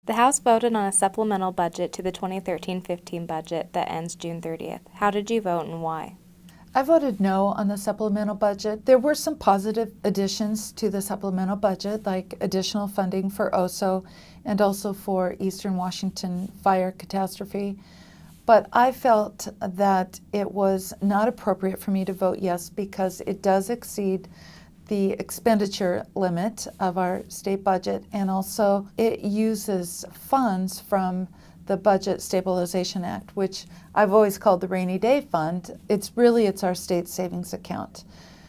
The House voted on a supplemental budget to the 2013-15 budget that ends June 30th. How did you vote and why? I voted no on the supplemental budget. There were some positive additions to the supplemental budget, like additional funding for OSO and also for Eastern Washington fire catastrophe. But I felt that it was not appropriate for me to vote yes because it does exceed the expenditure limit of our state budget, and also it uses funds from the Budget Stabilization Act, which I've always called the rainy day fund. It's our state savings account.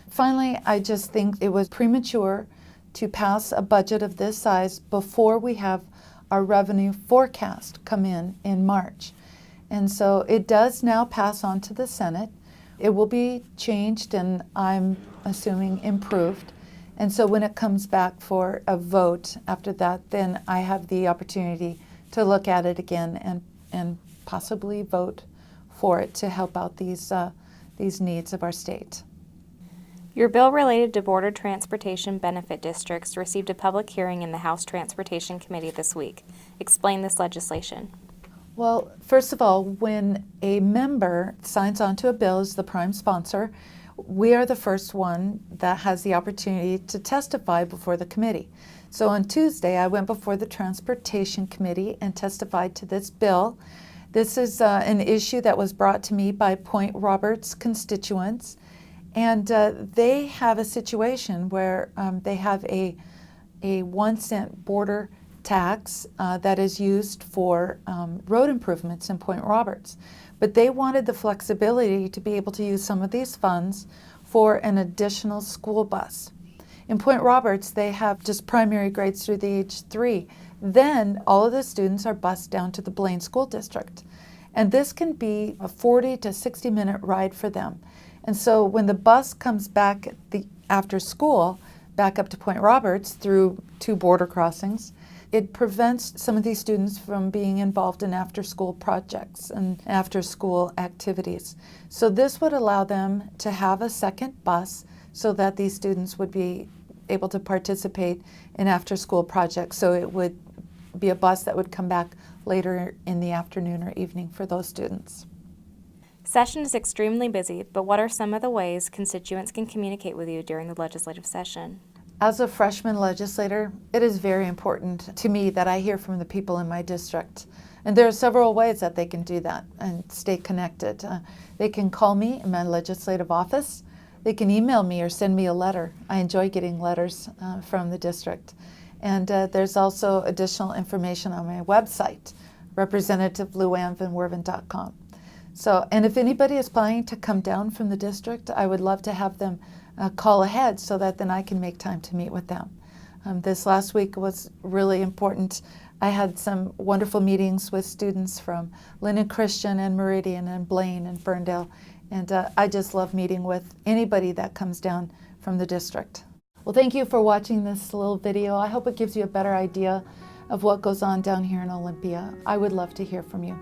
Finally, I just think it was premature to pass a budget of this size before we have our revenue forecast come in March. And so it does now pass on to the Senate. It will be changed and I'm assuming improved. And so when it comes back for a vote after that, then I have the opportunity to look at it again and possibly vote for it to help out these needs of our state. Your bill related to border transportation benefit districts received a public hearing in the House Transportation Committee this week. Explain this legislation. Well, first of all, when a member signs on to a bill as the prime sponsor, we are the first one that has the opportunity to testify before the committee. So on Tuesday, I went before the Transportation Committee and testified to this bill. This is an issue that was brought to me by Point Roberts constituents, and they have a situation where they have a 1-cent border tax that is used for road improvements in Point Roberts. But they wanted the flexibility to be able to use some of these funds for an additional school bus. In Point Roberts, they have just primary grades through the age 3. Then all of the students are bused down to the Blaine School District. And this can be a 40 to 60-minute ride for them. And so when the bus comes back after school, back up to Point Roberts through 2 border crossings, it prevents some of these students from being involved in after-school projects and after-school activities. So this would allow them to have a second bus so that these students would be able to participate in after-school projects. So it would be a bus that would come back later in the afternoon or evening for those students. Session is extremely busy, but what are some of the ways constituents can communicate with you during the legislative session? As a freshman legislator, it is very important to me that I hear from the people in my district. And there are several ways that they can do that and stay connected. They can call me in my legislative office. They can email me or send me a letter. I enjoy getting letters from the district. And there's also additional information on my website, representativelou-VanWerven.com. So, and if anybody is planning to come down from the district, I would love to have them call ahead so that then I can make time to meet with them. This last week was really important. I had some wonderful meetings with students from Lynn Christian and Meridian and Blaine and Ferndale, and I just love meeting with anybody that comes down from the district. Well, thank you for watching this little video. I hope it gives you a better idea of what goes on down here in Olympia. I would love to hear from you.